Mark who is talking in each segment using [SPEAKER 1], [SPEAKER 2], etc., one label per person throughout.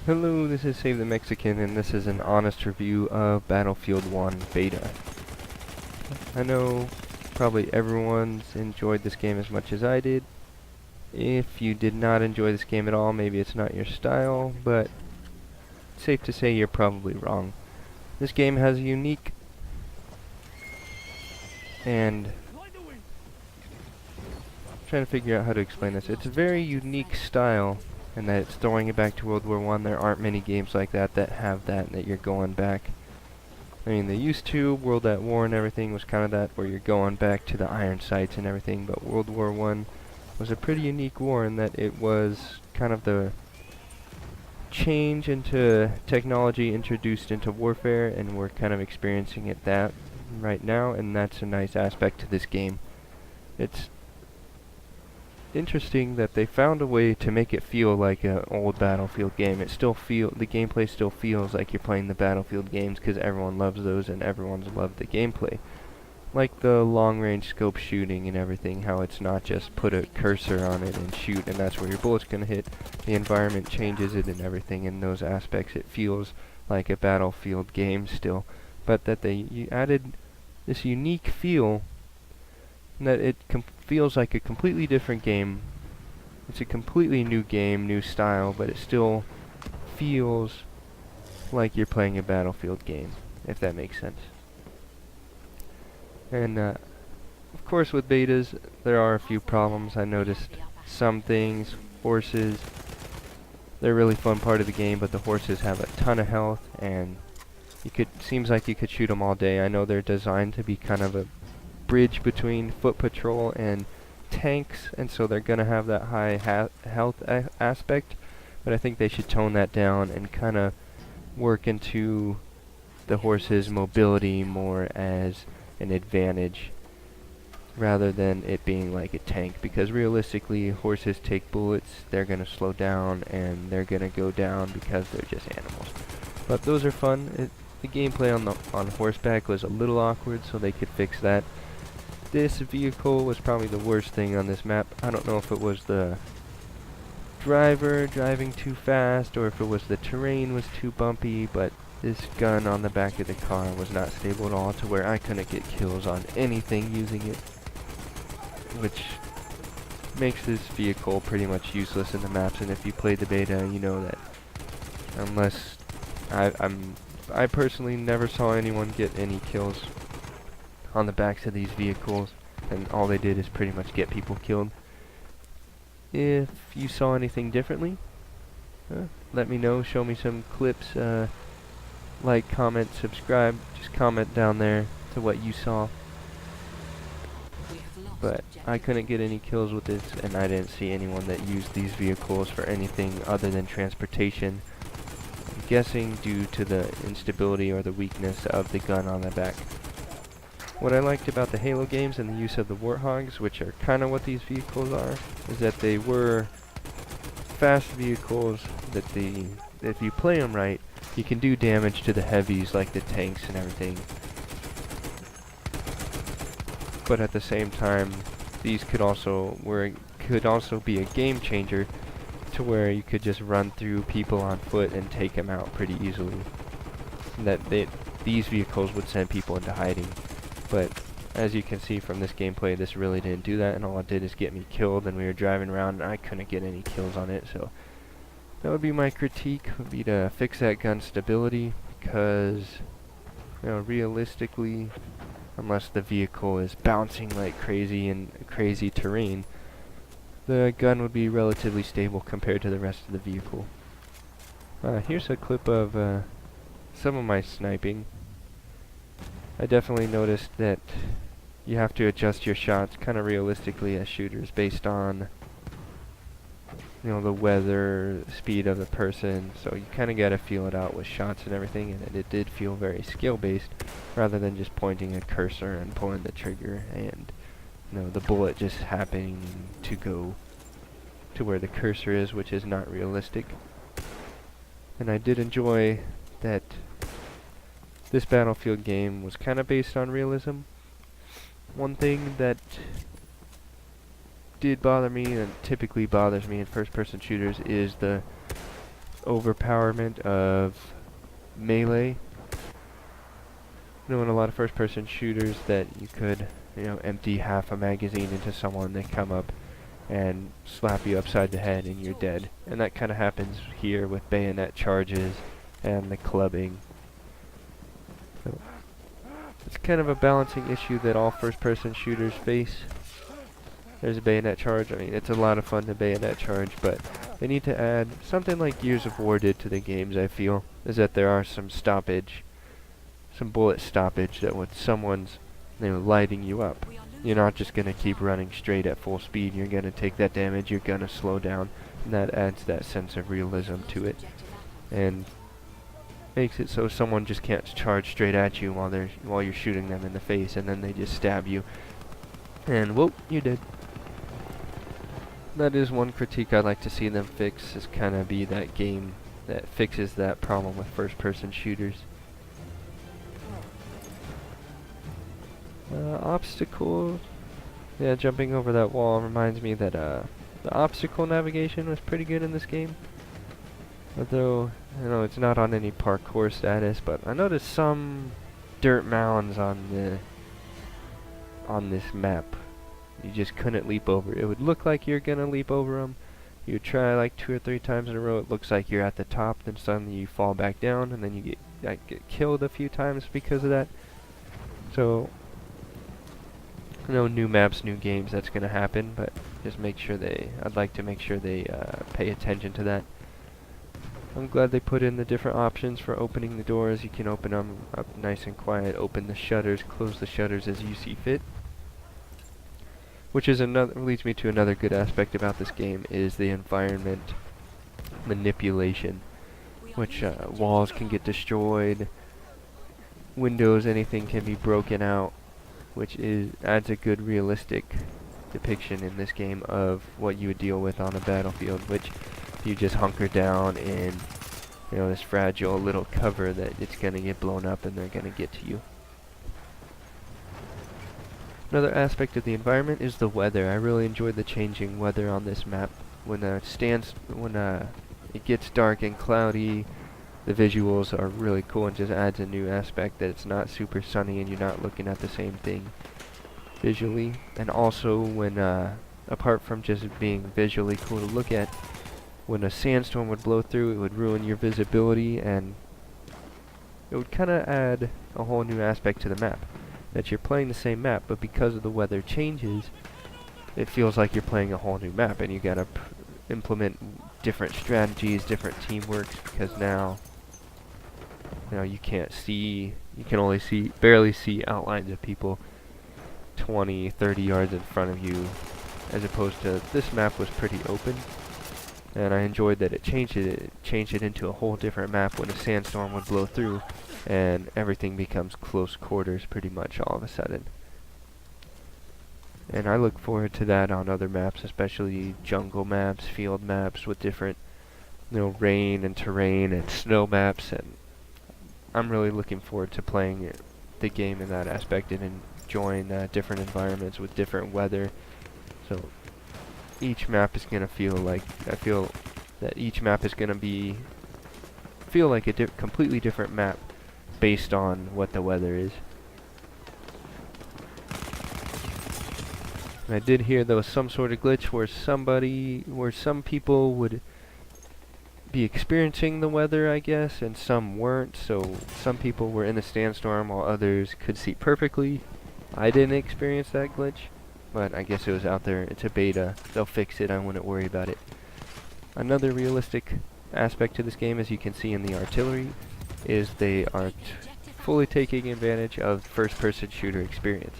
[SPEAKER 1] Hello, this is Save the Mexican, and this is an honest review of Battlefield 1 Beta. I know probably everyone's enjoyed this game as much as I did. If you did not enjoy this game at all, maybe it's not your style, but safe to say you're probably wrong. This game has a unique and trying to figure out how to explain this. It's a very unique style in that it's throwing it back to World War I. There aren't many games like that have that you're going back. I mean, they used to. World at War and everything was kind of that, where you're going back to the iron sights and everything, but World War I was a pretty unique war in that it was kind of the change into technology introduced into warfare, and we're kind of experiencing it that right now, and that's a nice aspect to this game. It's interesting that they found a way to make it feel like an old Battlefield game. The gameplay still feels like you're playing the Battlefield games because everyone loves those and everyone's loved the gameplay. Like the long-range scope shooting and everything, how it's not just put a cursor on it and shoot and that's where your bullet's gonna hit. The environment changes it and everything. In those aspects, it feels like a Battlefield game still, but that they added this unique feel that it feels like a completely different game. It's a completely new game, new style, but it still feels like you're playing a Battlefield game, if that makes sense. And of course with betas, there are a few problems. I noticed some things. Horses, they're a really fun part of the game, but the horses have a ton of health, and seems like you could shoot them all day. I know they're designed to be kind of a bridge between foot patrol and tanks, and so they're gonna have that high health aspect, but I think they should tone that down and kind of work into the horse's mobility more as an advantage rather than it being like a tank, because realistically horses take bullets, they're gonna slow down and they're gonna go down because they're just animals. But those are fun. The gameplay on horseback was a little awkward, so they could fix that. This vehicle was probably the worst thing on this map. I don't know if it was the driver driving too fast or if it was the terrain was too bumpy, but this gun on the back of the car was not stable at all, to where I couldn't get kills on anything using it, which makes this vehicle pretty much useless in the maps. And if you played the beta, you know that unless I personally never saw anyone get any kills on the backs of these vehicles, and all they did is pretty much get people killed. If you saw anything differently, let me know. Show me some clips. Like, comment, subscribe. Just comment down there to what you saw. But I couldn't get any kills with this, and I didn't see anyone that used these vehicles for anything other than transportation. I'm guessing due to the instability or the weakness of the gun on the back. What I liked about the Halo games and the use of the Warthogs, which are kind of what these vehicles are, is that they were fast vehicles that if you play them right, you can do damage to the heavies like the tanks and everything. But at the same time, these could also be a game changer, to where you could just run through people on foot and take them out pretty easily. These vehicles would send people into hiding. But as you can see from this gameplay, this really didn't do that, and all it did is get me killed, and we were driving around and I couldn't get any kills on it. So that would be my critique, would be to fix that gun stability, because realistically, unless the vehicle is bouncing like crazy in crazy terrain, the gun would be relatively stable compared to the rest of the vehicle. Here's a clip of some of my sniping. I definitely noticed that you have to adjust your shots kind of realistically as shooters based on the weather, speed of the person, so you kind of got to feel it out with shots and everything, and it did feel very skill based rather than just pointing a cursor and pulling the trigger and the bullet just happening to go to where the cursor is, which is not realistic. And I did enjoy that this Battlefield game was kind of based on realism. One thing that did bother me, and typically bothers me in first-person shooters, is the overpowerment of melee. You know, in a lot of first-person shooters that you could, you know, empty half a magazine into someone, they come up and slap you upside the head and you're dead. And that kind of happens here with bayonet charges and the clubbing. So it's kind of a balancing issue that all first-person shooters face. There's a bayonet charge. I mean, it's a lot of fun to bayonet charge, but they need to add something like Gears of War did to the games, I feel, is that there are some stoppage, some bullet stoppage that when someone's, you know, lighting you up, you're not just going to keep running straight at full speed. You're going to take that damage, you're going to slow down, and that adds that sense of realism to it. And makes it so someone just can't charge straight at you while you're shooting them in the face, and then they just stab you. And whoop, you're dead. That is one critique I'd like to see them fix, is kind of be that game that fixes that problem with first-person shooters. Obstacle, yeah, jumping over that wall reminds me that the obstacle navigation was pretty good in this game. Although, you know, it's not on any parkour status, but I noticed some dirt mounds on this map you just couldn't leap over. It would look like you're gonna leap over them. You try like 2 or 3 times in a row, it looks like you're at the top, then suddenly you fall back down, and then you get killed a few times because of that. So, you know, new maps, new games, that's gonna happen, but just make sure I'd like to make sure they pay attention to that. I'm glad they put in the different options for opening the doors. You can open them up nice and quiet, open the shutters, close the shutters as you see fit. Which is leads me to another good aspect about this game, is the environment manipulation. Which walls can get destroyed, windows, anything can be broken out, which adds a good realistic depiction in this game of what you would deal with on a battlefield, which you just hunker down in, you know, this fragile little cover that it's gonna get blown up and they're gonna get to you. Another aspect of the environment is the weather. I really enjoyed the changing weather on this map. When it gets dark and cloudy, the visuals are really cool and just adds a new aspect that it's not super sunny and you're not looking at the same thing visually. And also when, apart from just being visually cool to look at, when a sandstorm would blow through, it would ruin your visibility, and it would kind of add a whole new aspect to the map. That you're playing the same map, but because of the weather changes, it feels like you're playing a whole new map, and you gotta implement different strategies, different teamworks, because now, you know, you can only barely see outlines of people 20, 30 yards in front of you, as opposed to this map was pretty open. And I enjoyed that it changed it into a whole different map when a sandstorm would blow through, and everything becomes close quarters pretty much all of a sudden. And I look forward to that on other maps, especially jungle maps, field maps with different, you know, rain and terrain and snow maps, and I'm really looking forward to playing the game in that aspect and enjoying different environments with different weather. So each map is gonna feel like, I feel that each map is gonna feel like a completely different map based on what the weather is. And I did hear there was some sort of glitch where some people would be experiencing the weather, I guess, and some weren't. So some people were in a sandstorm while others could see perfectly. I didn't experience that glitch, but I guess it was out there. It's a beta. They'll fix it. I wouldn't worry about it. Another realistic aspect to this game, as you can see in the artillery, is they are fully taking advantage of first-person shooter experience.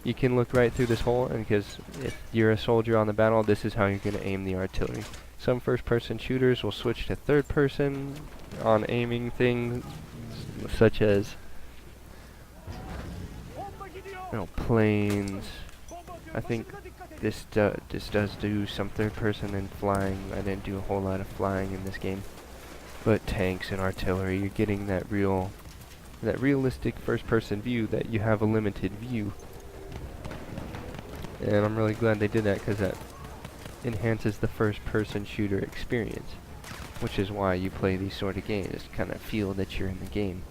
[SPEAKER 1] You can look right through this hole, and because if you're a soldier on the battle, this is how you're going to aim the artillery. Some first-person shooters will switch to third-person on aiming things, such as, you know, planes. I think this does do some third-person and flying. I didn't do a whole lot of flying in this game, but tanks and artillery, you're getting that realistic first-person view that you have a limited view. And I'm really glad they did that, because that enhances the first-person shooter experience, which is why you play these sort of games. Kind of feel that you're in the game,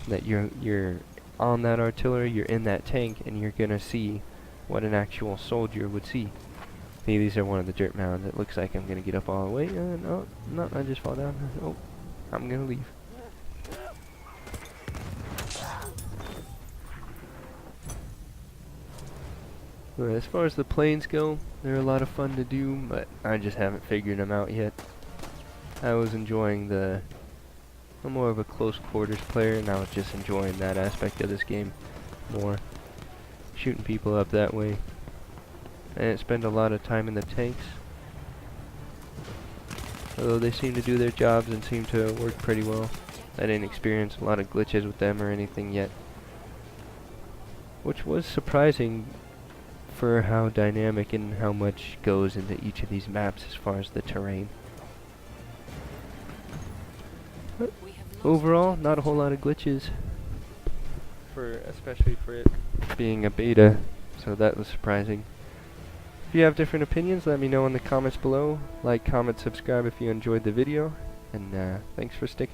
[SPEAKER 1] that you're on that artillery, you're in that tank, and you're gonna see what an actual soldier would see. See, these are one of the dirt mounds. It looks like I'm gonna get up all the way. No, I just fall down. Oh, I'm gonna leave. But as far as the planes go, they're a lot of fun to do, but I just haven't figured them out yet. I was enjoying I'm more of a close quarters player, and I was just enjoying that aspect of this game more. Shooting people up that way. I didn't spend a lot of time in the tanks, although they seem to do their jobs and seem to work pretty well. I didn't experience a lot of glitches with them or anything yet, which was surprising for how dynamic and how much goes into each of these maps as far as the terrain. But overall, not a whole lot of glitches, especially for it being a beta, so that was surprising. If you have different opinions, let me know in the comments below. Like, comment, subscribe if you enjoyed the video, and thanks for sticking